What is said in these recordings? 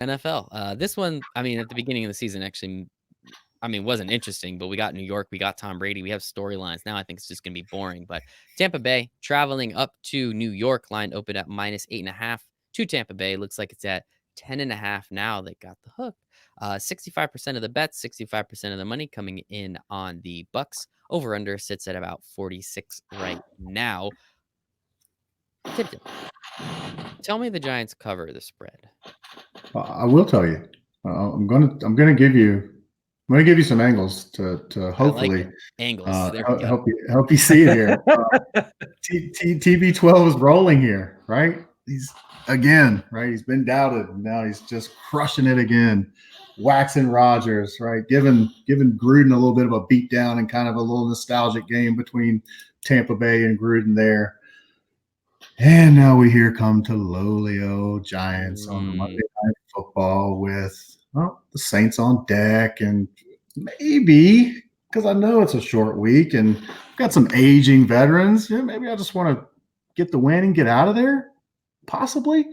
NFL. This one, I mean, at the beginning of the season, actually, I mean, wasn't interesting, but we got New York, we got Tom Brady, we have storylines. Now I think it's just going to be boring. But Tampa Bay traveling up to New York, line opened at -8.5 to Tampa Bay. Looks like it's at 10.5 now. They got the hook. 65% of the bets, 65% of the money coming in on the Bucs. Over under sits at about 46 right now. Tipton, tell me the Giants cover the spread. I will tell you. I'm gonna give you some angles to hopefully Angles. There we go. help you see it here. TB12 is rolling here, right? He's been doubted. Now he's just crushing it again, waxing Rodgers, right? Giving Gruden a little bit of a beat down and kind of a little nostalgic game between Tampa Bay and Gruden there. And now we here come to lowly old Giants on Monday Night Football with the Saints on deck, and maybe because I know it's a short week and got some aging veterans, maybe I just want to get the win and get out of there. Possibly,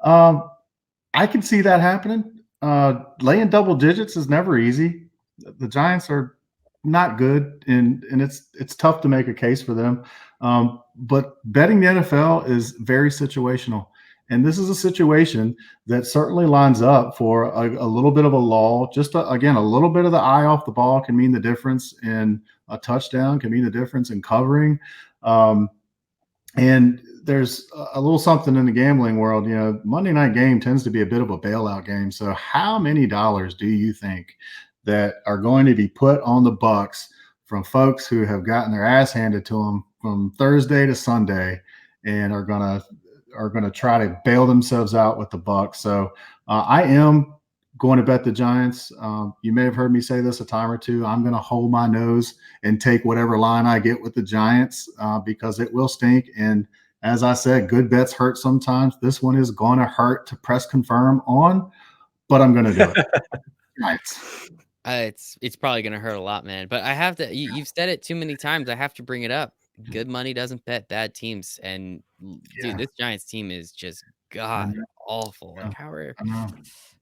I can see that happening. Laying double digits is never easy. The Giants are not good, and it's tough to make a case for them. But betting the NFL is very situational. And this is a situation that certainly lines up for a little bit of a lull. Just, again, a little bit of the eye off the ball can mean the difference in a touchdown, can mean the difference in covering. And there's a little something in the gambling world. Monday night game tends to be a bit of a bailout game. So how many dollars do you think that are going to be put on the Bucs from folks who have gotten their ass handed to them from Thursday to Sunday and are gonna try to bail themselves out with the Bucs? So I am going to bet the Giants. You may have heard me say this a time or two. I'm going to hold my nose and take whatever line I get with the Giants because it will stink. And as I said, good bets hurt sometimes. This one is going to hurt to press confirm on, but I'm going to do it. Giants. It's probably going to hurt a lot, man. But I have to. You've said it too many times. I have to bring it up. Good money doesn't bet bad teams, and dude, this Giants team is just god awful. Like how are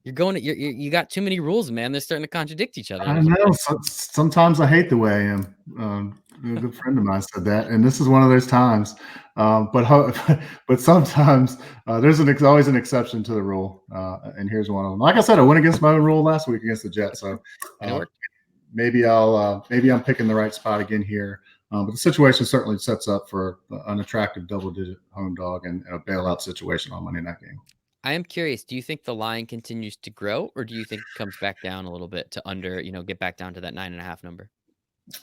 you're going? You got too many rules, man. They're starting to contradict each other. I know. Sometimes I hate the way I am. A good friend of mine said that, and this is one of those times. But sometimes there's always an exception to the rule, and here's one of them. Like I said, I went against my own rule last week against the Jets, so maybe I'm picking the right spot again here. But the situation certainly sets up for an attractive double-digit home dog and a bailout situation on Monday night game. I am curious. Do you think the line continues to grow, or do you think it comes back down a little bit to under? Get back down to that 9.5 number.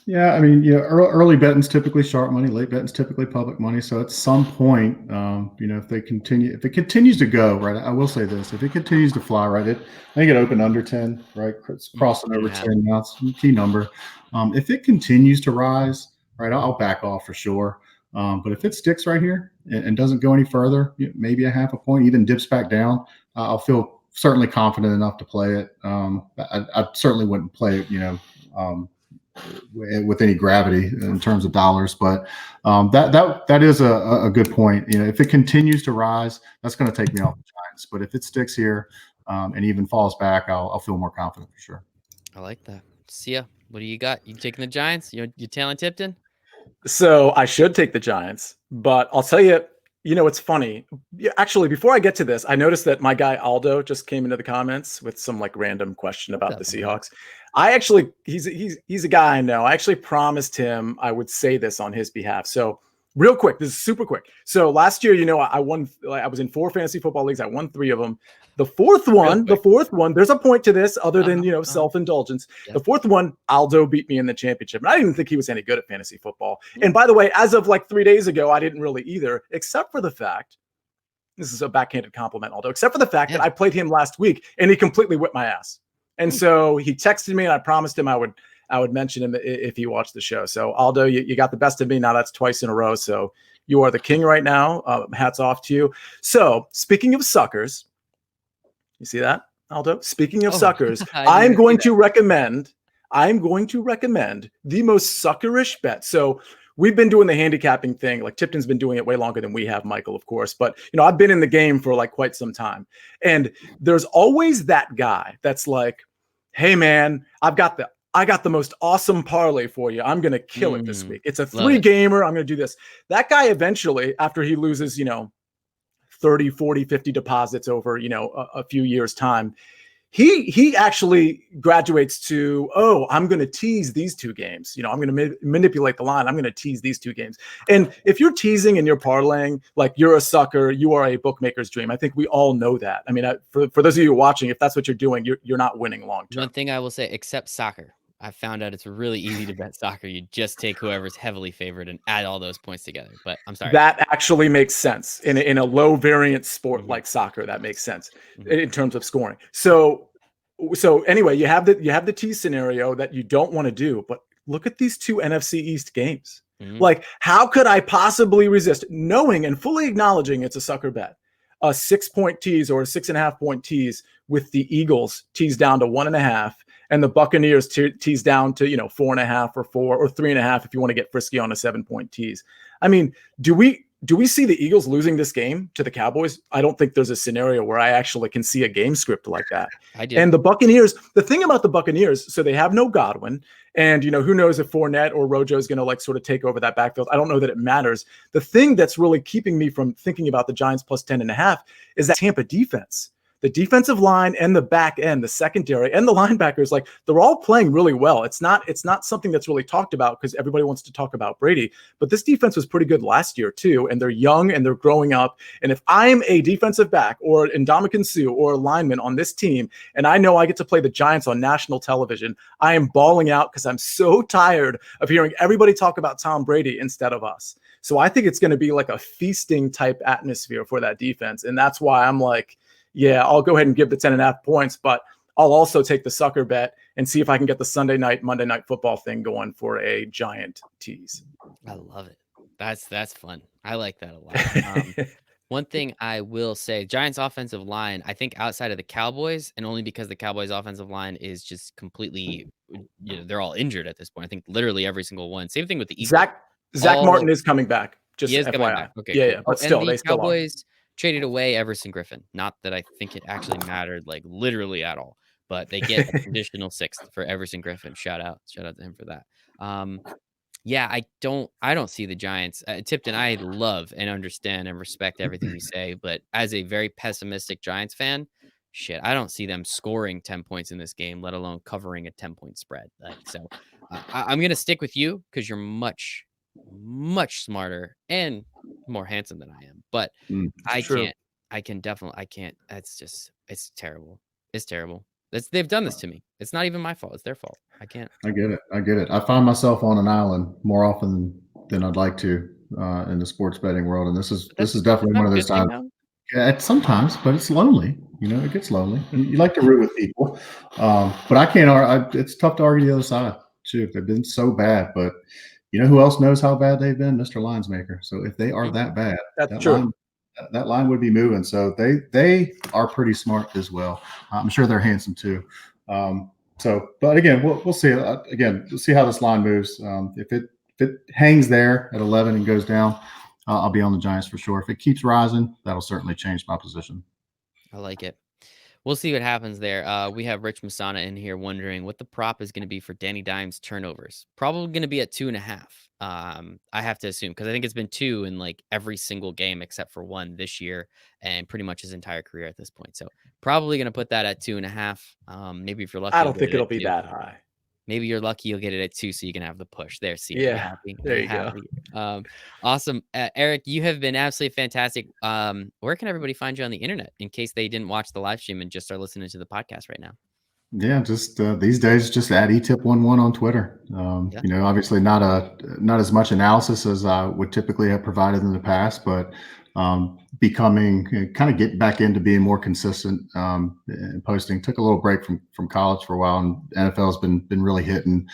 Yeah, I mean, early betting's typically sharp money, late betting's typically public money. So at some point, if it continues to go right, I will say this: if it continues to fly right, I think it opened under 10, right? It's crossing over 10 now. It's a key number. If it continues to rise, right, I'll back off for sure. But if it sticks right here and doesn't go any further, maybe a half a point, even dips back down, I'll feel certainly confident enough to play it. I certainly wouldn't play it, with any gravity in terms of dollars, but that is a good point. If it continues to rise, that's going to take me off the Giants. But if it sticks here and even falls back, I'll feel more confident for sure. I like that. Sia, what do you got? You taking the Giants? You tailing Tipton? So I should take the Giants, but I'll tell you, it's funny. Actually, before I get to this, I noticed that my guy Aldo just came into the comments with some random question about the Seahawks. I actually, he's a guy I know. I actually promised him I would say this on his behalf. So real quick, this is super quick. So last year, I won. I was in 4 fantasy football leagues. I won 3 of them. The fourth one, there's a point to this other than, self-indulgence. Yep. The fourth one, Aldo beat me in the championship. And I didn't think he was any good at fantasy football. Mm-hmm. And by the way, as of 3 days ago, I didn't really either, except for the fact, this is a backhanded compliment, Aldo, except for the fact that I played him last week and he completely whipped my ass. And so he texted me and I promised him I would mention him if he watched the show. So Aldo, you got the best of me. Now that's twice in a row. So you are the king right now. Hats off to you. So speaking of suckers, you see that, Aldo? Speaking of suckers, I'm going to recommend the most suckerish bet. So we've been doing the handicapping thing. Like Tipton's been doing it way longer than we have, Michael, of course. But, I've been in the game for like quite some time. And there's always that guy that's like, hey, man, I got the most awesome parlay for you. I'm going to kill it this week. It's a 3-gamer. I'm going to do this. That guy eventually, after he loses, 30, 40, 50 deposits over, a few years time, he actually graduates to, I'm going to tease these 2 games. I'm going to manipulate the line. I'm going to tease these 2 games. And if you're teasing and you're parlaying, like you're a sucker, you are a bookmaker's dream. I think we all know that. I mean, for those of you watching, if that's what you're doing, you're not winning long term. One thing I will say, except soccer, I found out it's really easy to bet soccer. You just take whoever's heavily favored and add all those points together. But I'm sorry. That actually makes sense in a low variance sport like soccer. That makes sense in terms of scoring. So anyway, you have the T scenario that you don't want to do, but look at these 2 NFC East games. Like, how could I possibly resist knowing and fully acknowledging it's a sucker bet? A 6-point tease or a 6.5-point tease with the Eagles tease down to 1.5. And the Buccaneers tease down to 4.5 or 4 or 3.5 if you want to get frisky on a 7-point tease. I mean, do we see the Eagles losing this game to the Cowboys? I don't think there's a scenario where I actually can see a game script like that. I do. And the Buccaneers, the thing about the Buccaneers, so they have no Godwin, and who knows if Fournette or Rojo is going to like sort of take over that backfield. I don't know that it matters. The thing that's really keeping me from thinking about the Giants plus 10.5 is that Tampa defense. The defensive line and the back end, the secondary and the linebackers, like they're all playing really well. It's not something that's really talked about because everybody wants to talk about Brady, but this defense was pretty good last year too. And they're young and they're growing up. And if I'm a defensive back or Ndamukong Suh or a lineman on this team, and I know I get to play the Giants on national television, I am bawling out because I'm so tired of hearing everybody talk about Tom Brady instead of us. So I think it's going to be like a feasting type atmosphere for that defense. And that's why I'm like, yeah, I'll go ahead and give the 10.5 points, but I'll also take the sucker bet and see if I can get the Sunday night, Monday night football thing going for a giant tease. I love it. That's fun. I like that a lot. One thing I will say, Giants offensive line, I think outside of the Cowboys, and only because the Cowboys offensive line is just completely, they're all injured at this point. I think literally every single one. Same thing with the Eagles. Zach Martin is coming back. Just he is FYI. coming back. Okay, yeah, cool. yeah, but still, the they still Cowboys traded away Everson Griffin. Not that I think it actually mattered, like literally at all, but they get a conditional 6th for Everson Griffin. Shout out to him for that. Yeah, I don't see the Giants. Tipton, I love and understand and respect everything you say, but as a very pessimistic Giants fan, shit, I don't see them scoring 10 points in this game, let alone covering a 10-point spread. So I'm going to stick with you because you're much, much smarter and more handsome than I am. But I can't. It's terrible. It's terrible. They've done this to me. It's not even my fault. It's their fault. I can't. I get it. I find myself on an island more often than I'd like to in the sports betting world, and this is definitely one of those times. Yeah, sometimes, but it's lonely. It gets lonely. You like to root with people, but I can't. It's tough to argue the other side too. They've been so bad, but who else knows how bad they've been? Mr. Linesmaker. So if they are that bad, that's true. That line would be moving. So they are pretty smart as well. I'm sure they're handsome too. But again, we'll see. We'll see how this line moves. If it hangs there at 11 and goes down, I'll be on the Giants for sure. If it keeps rising, that'll certainly change my position. I like it. We'll see what happens there. We have Rich Masana in here wondering what the prop is going to be for Danny Dimes turnovers. Probably going to be at 2.5. I have to assume because I think it's been 2 in like every single game except for 1 this year and pretty much his entire career at this point. So probably going to put that at 2.5. Maybe if you're lucky, I don't think it'll be that high. Maybe you're lucky you'll get it at 2 so you can have the push. There, see. Yeah, there you go. Awesome. Eric, you have been absolutely fantastic. Where can everybody find you on the internet in case they didn't watch the live stream and just are listening to the podcast right now? Yeah, just these days, just at etip11 on Twitter. Obviously not as much analysis as I would typically have provided in the past, but becoming kind of get back into being more consistent in posting. Took a little break from college for a while, and NFL has been really hitting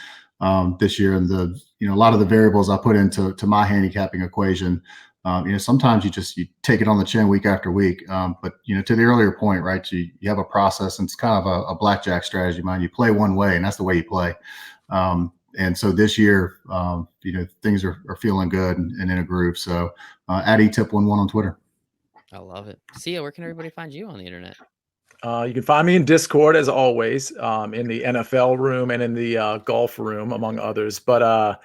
this year. And a lot of the variables I put into my handicapping equation. Sometimes you take it on the chin week after week. But to the earlier point, right? You have a process, and it's kind of a blackjack strategy, man. You play one way, and that's the way you play. And so this year, things are feeling good and in a groove. So at etip11 on Twitter. I love it. Sia, where can everybody find you on the internet? You can find me in Discord as always, in the NFL room and in the golf room, among others. But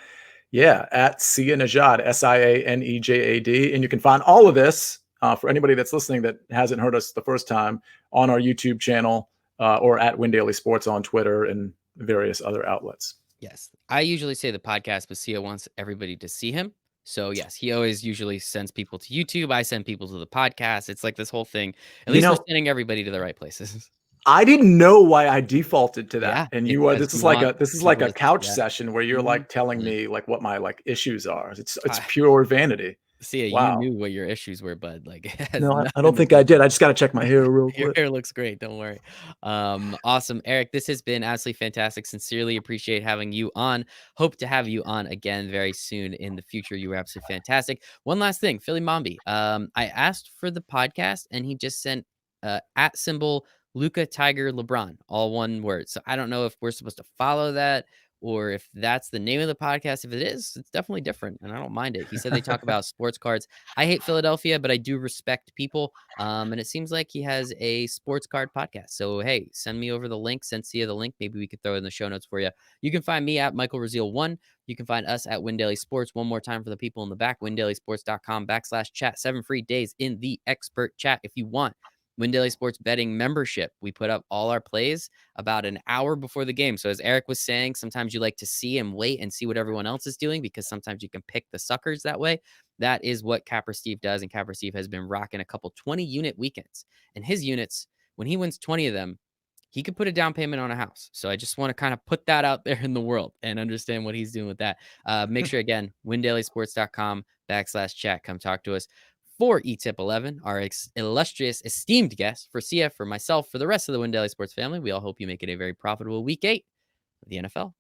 yeah, at Sia Nejad, SIANEJAD. And you can find all of this for anybody that's listening that hasn't heard us the first time on our YouTube channel or at Win Daily Sports on Twitter and various other outlets. Yes. I usually say the podcast, but Sia wants everybody to see him. So yes, he always usually sends people to YouTube. I send people to the podcast. It's like this whole thing. At least we're sending everybody to the right places. I didn't know why I defaulted to that. Yeah, And this is like a couch session where you're like telling me like what my like issues are. It's pure vanity. Sia, you knew what your issues were, bud. Like, no, I don't think I did. I just got to check my hair real quick. Your hair looks great. Don't worry. Awesome. Eric, this has been absolutely fantastic. Sincerely appreciate having you on. Hope to have you on again very soon in the future. You were absolutely fantastic. One last thing, Philly Mombi. I asked for the podcast and he just sent @ Luca Tiger LeBron, all one word. So I don't know if we're supposed to follow that or if that's the name of the podcast. If it is, it's definitely different, and I don't mind it. He said they talk about sports cards. I hate Philadelphia, but I do respect people, and it seems like he has a sports card podcast. So, hey, send me over the link. Send Sia the link. Maybe we could throw it in the show notes for you. You can find me at Michael Raziel1. You can find us at Win Daily Sports. One more time for the people in the back, windailysports.com/chat. 7 free days in the expert chat if you want. Win Daily Sports betting membership. We put up all our plays about an hour before the game. So as Eric was saying, sometimes you like to see and wait and see what everyone else is doing because sometimes you can pick the suckers that way. That is what Capper Steve does. And Capper Steve has been rocking a couple 20-unit weekends. And his units, when he wins 20 of them, he could put a down payment on a house. So I just want to kind of put that out there in the world and understand what he's doing with that. Make sure, again, windailysports.com/chat. Come talk to us. For ETIP11, our illustrious, esteemed guest, for Sia, for myself, for the rest of the Win Daily Sports family, we all hope you make it a very profitable week 8 of the NFL.